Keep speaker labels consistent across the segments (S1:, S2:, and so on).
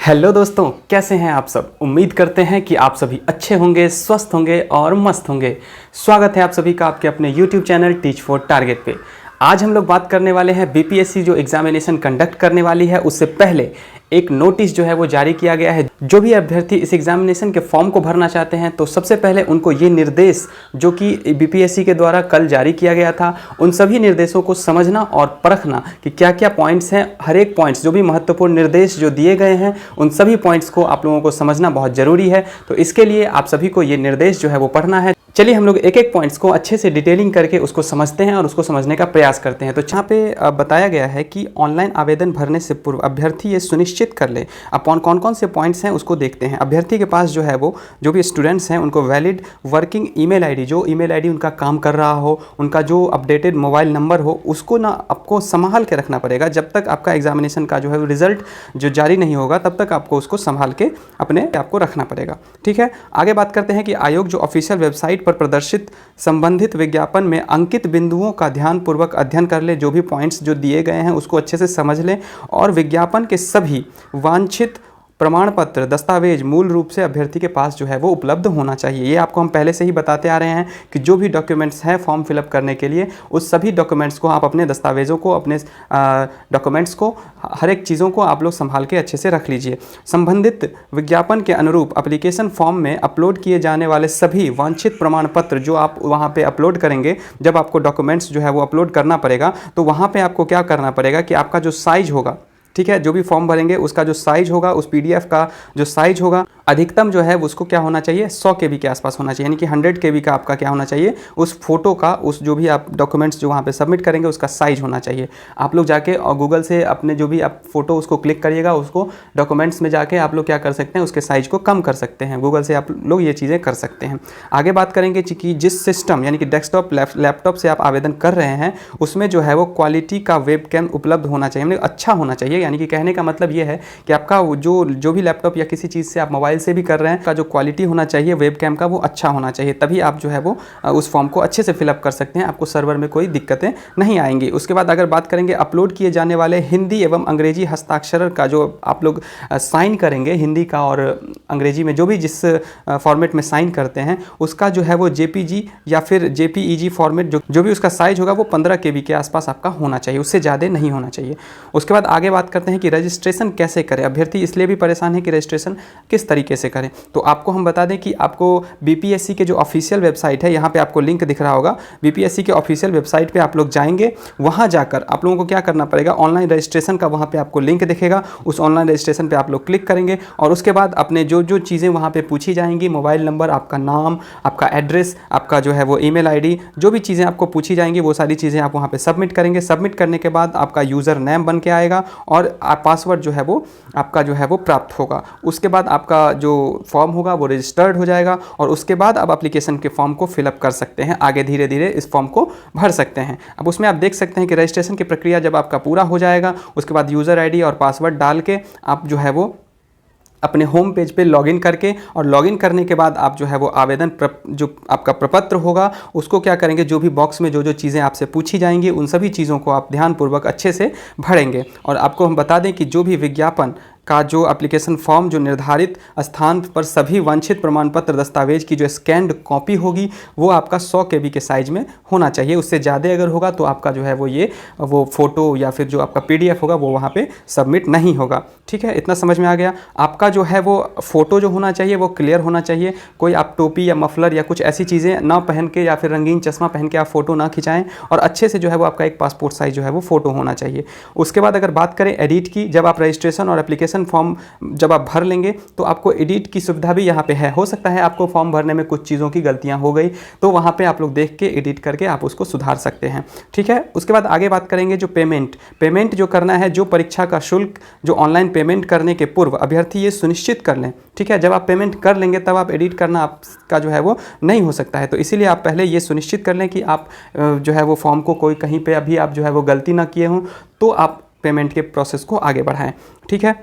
S1: Hello दोस्तों, कैसे हैं आप सब। उम्मीद करते हैं कि आप सभी अच्छे होंगे, स्वस्थ होंगे और मस्त होंगे। स्वागत है आप सभी का आपके अपने YouTube channel teach for target पे। आज हम लोग बात करने वाले हैं बीपीएससी जो एग्जामिनेशन कंडक्ट करने वाली है उससे पहले एक नोटिस जो है वो जारी किया गया है। जो भी अभ्यर्थी इस एग्जामिनेशन के फॉर्म को भरना चाहते हैं तो सबसे पहले उनको ये निर्देश जो कि बीपीएससी के द्वारा कल जारी किया गया था, उन सभी निर्देशों को समझना और परखना कि क्या क्या पॉइंट्स हैं। हर एक पॉइंट्स जो भी महत्वपूर्ण निर्देश जो दिए गए हैं उन सभी पॉइंट्स को आप लोगों को समझना बहुत ज़रूरी है। तो इसके लिए आप सभी को ये निर्देश जो है वो पढ़ना है। चलिए हम लोग एक एक पॉइंट्स को अच्छे से डिटेलिंग करके उसको समझते हैं और उसको समझने का प्रयास करते हैं। तो जहाँ पे बताया गया है कि ऑनलाइन आवेदन भरने से पूर्व अभ्यर्थी ये सुनिश्चित कर ले। अब कौन कौन से पॉइंट्स हैं उसको देखते हैं। अभ्यर्थी के पास जो है वो जो भी स्टूडेंट्स हैं उनको वैलिड वर्किंग ईमेल आईडी, जो ईमेल आईडी उनका काम कर रहा हो, उनका जो अपडेटेड मोबाइल नंबर हो, उसको ना आपको संभाल के रखना पड़ेगा। जब तक आपका एग्जामिनेशन का जो है रिजल्ट जो जारी नहीं होगा तब तक आपको उसको संभाल के अपने आपको रखना पड़ेगा। ठीक है, आगे बात करते हैं कि आयोग जो ऑफिशियल वेबसाइट पर प्रदर्शित संबंधित विज्ञापन में अंकित बिंदुओं का ध्यानपूर्वक अध्ययन कर ले। जो भी पॉइंट्स जो दिए गए हैं उसको अच्छे से समझ ले और विज्ञापन के सभी वांछित प्रमाण पत्र दस्तावेज मूल रूप से अभ्यर्थी के पास जो है वो उपलब्ध होना चाहिए। ये आपको हम पहले से ही बताते आ रहे हैं कि जो भी डॉक्यूमेंट्स हैं फॉर्म फिलअप करने के लिए उस सभी डॉक्यूमेंट्स को आप अपने दस्तावेज़ों को, अपने डॉक्यूमेंट्स को, हर एक चीज़ों को आप लोग संभाल के अच्छे से रख लीजिए। संबंधित विज्ञापन के अनुरूप एप्लीकेशन फॉर्म में अपलोड किए जाने वाले सभी वांछित प्रमाण पत्र जो आप वहाँ पे अपलोड करेंगे, जब आपको डॉक्यूमेंट्स जो है वो अपलोड करना पड़ेगा तो वहाँ पे आपको क्या करना पड़ेगा कि आपका जो साइज़ होगा, ठीक है, जो भी फॉर्म भरेंगे उसका जो साइज होगा, उस पीडीएफ का जो साइज होगा अधिकतम जो है उसको क्या होना चाहिए, 100 KB के आसपास होना चाहिए। यानी कि 100 KB का आपका क्या होना चाहिए, उस फोटो का, उस जो भी आप डॉक्यूमेंट्स जो वहाँ पे सबमिट करेंगे उसका साइज होना चाहिए। आप लोग जाके और गूगल से अपने जो भी आप फोटो उसको क्लिक करिएगा, उसको डॉक्यूमेंट्स में जाके आप लोग क्या कर सकते हैं, उसके साइज को कम कर सकते हैं। गूगल से आप लोग ये चीज़ें कर सकते हैं। आगे बात करेंगे कि जिस सिस्टम यानी कि डेस्कटॉप लैपटॉप से आप आवेदन कर रहे हैं उसमें जो है वो क्वालिटी का वेबकैम उपलब्ध होना चाहिए, मतलब अच्छा होना चाहिए। यानी कि कहने का मतलब ये है कि आपका जो भी लैपटॉप या किसी चीज़ से आप मोबाइल से भी कर रहे हैं का जो क्वालिटी होना चाहिए वेबकैम का वो अच्छा होना चाहिए, तभी आप जो है वो उस फॉर्म को अच्छे से फिलअप कर सकते हैं। आपको सर्वर में कोई दिक्कतें नहीं आएंगी। उसके बाद अगर बात करेंगे अपलोड किए जाने वाले हिंदी एवं अंग्रेजी हस्ताक्षर का जो आप लोग साइन करेंगे, हिंदी का और अंग्रेजी में जो भी जिस फॉर्मेट में साइन करते हैं उसका जो है वो JPG या फिर JPEG फॉर्मेट जो भी उसका साइज होगा वो 15 KB के आसपास आपका होना चाहिए, उससे ज़्यादा नहीं होना चाहिए। उसके बाद आगे बात करते हैं कि रजिस्ट्रेशन कैसे करें। अभ्यर्थी इसलिए भी परेशान है कि रजिस्ट्रेशन किस तरीके से करें। तो आपको हम बता दें कि आपको बीपीएससी के जो ऑफिशियल वेबसाइट है, यहाँ पे आपको लिंक दिख रहा होगा, बीपीएससी के ऑफिशियल वेबसाइट पे आप लोग जाएंगे। वहाँ जाकर आप लोगों को क्या करना पड़ेगा, ऑनलाइन रजिस्ट्रेशन का वहाँ पे आपको लिंक दिखेगा, उस ऑनलाइन रजिस्ट्रेशन पे आप लोग क्लिक करेंगे और उसके बाद अपने जो चीज़ें वहाँ पे पूछी जाएंगी, मोबाइल नंबर, आपका नाम, आपका एड्रेस, आपका जो है वो ईमेल आईडी, जो भी चीज़ें आपको पूछी जाएंगी वो सारी चीज़ें आप वहाँ पे सबमिट करेंगे। सबमिट करने के बाद आपका यूज़र नेम बन के आएगा और पासवर्ड जो है वो आपका जो है वो प्राप्त होगा। उसके बाद आपका जो फॉर्म होगा वो रजिस्टर्ड हो जाएगा और उसके बाद आप एप्लीकेशन के फॉर्म को फिलअप कर सकते हैं। आगे धीरे धीरे इस फॉर्म को भर सकते हैं। अब उसमें आप देख सकते हैं कि रजिस्ट्रेशन की प्रक्रिया जब आपका पूरा हो जाएगा उसके बाद यूज़र आईडी और पासवर्ड डाल के आप जो है वो अपने होम पेज पे लॉगिन करके, और लॉगिन करने के बाद आप जो है वो आवेदन जो आपका प्रपत्र होगा उसको क्या करेंगे, जो भी बॉक्स में जो चीज़ें आपसे पूछी जाएंगी उन सभी चीज़ों को आप ध्यानपूर्वक अच्छे से भरेंगे। और आपको हम बता दें कि जो भी विज्ञापन का जो एप्लीकेशन फॉर्म जो निर्धारित स्थान पर सभी वांछित प्रमाण पत्र दस्तावेज की जो स्कैन्ड कॉपी होगी वो आपका 100 KB के साइज में होना चाहिए। उससे ज़्यादा अगर होगा तो आपका जो है वो फ़ोटो या फिर जो आपका PDF होगा वो वहाँ पे सबमिट नहीं होगा। ठीक है, इतना समझ में आ गया। आपका जो है वो फ़ोटो जो होना चाहिए वो क्लियर होना चाहिए। कोई आप टोपी या मफलर या कुछ ऐसी चीज़ें ना पहन के या फिर रंगीन चश्मा पहन के आप फ़ोटो ना खिंचाएँ और अच्छे से जो है वो आपका एक पासपोर्ट साइज़ जो है वो फ़ोटो होना चाहिए। उसके बाद अगर बात करें एडिट की, जब आप रजिस्ट्रेशन और एप्लीकेशन फॉर्म जब आप भर लेंगे तो आपको एडिट की सुविधा भी यहाँ पे है। हो सकता है आपको फॉर्म भरने में कुछ चीज़ों की गलतियाँ हो गई तो वहाँ पे आप लोग देख के एडिट करके आप उसको सुधार सकते हैं। ठीक है, उसके बाद आगे बात करेंगे जो पेमेंट जो करना है, जो परीक्षा का शुल्क जो ऑनलाइन पेमेंट करने के पूर्व अभ्यर्थी ये सुनिश्चित कर लें। ठीक है, जब आप पेमेंट कर लेंगे तब आप एडिट करना आपका जो है वो नहीं हो सकता है। तो इसीलिए आप पहले ये सुनिश्चित कर लें कि आप जो है वो फॉर्म को कोई कहीं पे अभी आप जो है वो गलती ना किए हों तो आप पेमेंट के प्रोसेस को आगे बढ़ाएं। ठीक है,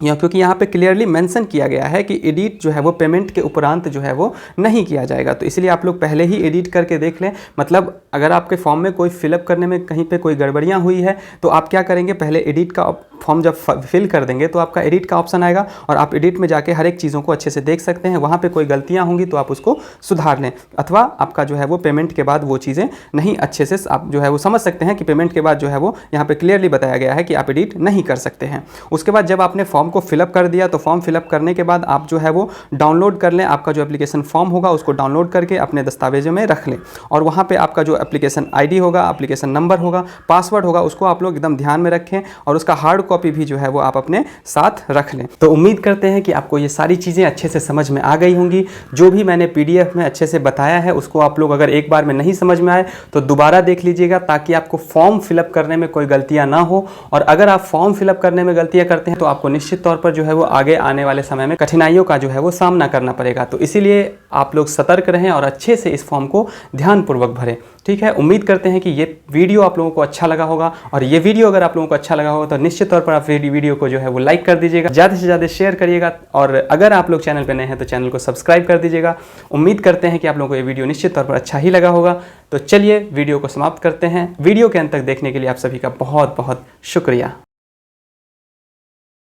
S1: क्योंकि यहाँ पे क्लियरली मेंशन किया गया है कि एडिट जो है वो पेमेंट के उपरांत जो है वो नहीं किया जाएगा। तो इसलिए आप लोग पहले ही एडिट करके देख लें। मतलब अगर आपके फॉर्म में कोई फिलअप करने में कहीं पे कोई गड़बड़ियाँ हुई है तो आप क्या करेंगे, पहले एडिट का फॉर्म जब फिल कर देंगे तो आपका एडिट का ऑप्शन आएगा और आप एडिट में जाके हर एक चीज़ों को अच्छे से देख सकते हैं। वहाँ पे कोई गलतियाँ होंगी तो आप उसको सुधार लें, अथवा आपका जो है वो पेमेंट के बाद वो चीज़ें नहीं अच्छे से आप जो है वो समझ सकते हैं कि पेमेंट के बाद जो है वो यहाँ पे क्लियरली बताया गया है कि आप एडिट नहीं कर सकते हैं। उसके बाद जब आपने फॉर्म को फिलअप कर दिया तो फॉर्म फिलअप करने के बाद आप जो है वो डाउनलोड कर लें। आपका जो एप्लीकेशन फॉर्म होगा उसको डाउनलोड करके अपने दस्तावेजों में रख लें और वहाँ पे आपका जो एप्लीकेशन आईडी होगा, एप्लीकेशन नंबर होगा, पासवर्ड होगा, उसको आप लोग एकदम ध्यान में रखें और उसका हार्ड कॉपी भी जो है वो आप अपने साथ रख लें। तो उम्मीद करते हैं कि आपको ये सारी चीज़ें अच्छे से समझ में आ गई होंगी। जो भी मैंने PDF में अच्छे से बताया है उसको आप लोग अगर एक बार में नहीं समझ में आए तो दोबारा देख लीजिएगा, ताकि आपको फॉर्म फिलअप करने में कोई गलतियाँ ना हो। और अगर आप फॉर्म फिलअप करने में गलतियाँ करते हैं तो आपको निश्चित तौर पर जो है वो आगे आने वाले समय में कठिनाइयों का जो है वो सामना करना पड़ेगा। तो इसीलिए आप लोग सतर्क रहें और अच्छे से इस फॉर्म को ध्यानपूर्वक भरें। ठीक है, उम्मीद करते हैं कि ये वीडियो आप लोगों को अच्छा लगा होगा और ये वीडियो अगर आप लोगों को अच्छा लगा होगा तो निश्चित तौर पर आप वीडियो को जो है वो लाइक कर दीजिएगा, ज़्यादा से ज़्यादा शेयर करिएगा और अगर आप लोग चैनल पर नए हैं तो चैनल को सब्सक्राइब कर दीजिएगा। उम्मीद करते हैं कि आप लोगों को ये वीडियो निश्चित तौर पर अच्छा ही लगा होगा। तो चलिए वीडियो को समाप्त करते हैं। वीडियो के अंत तक देखने के लिए आप सभी का बहुत बहुत शुक्रिया।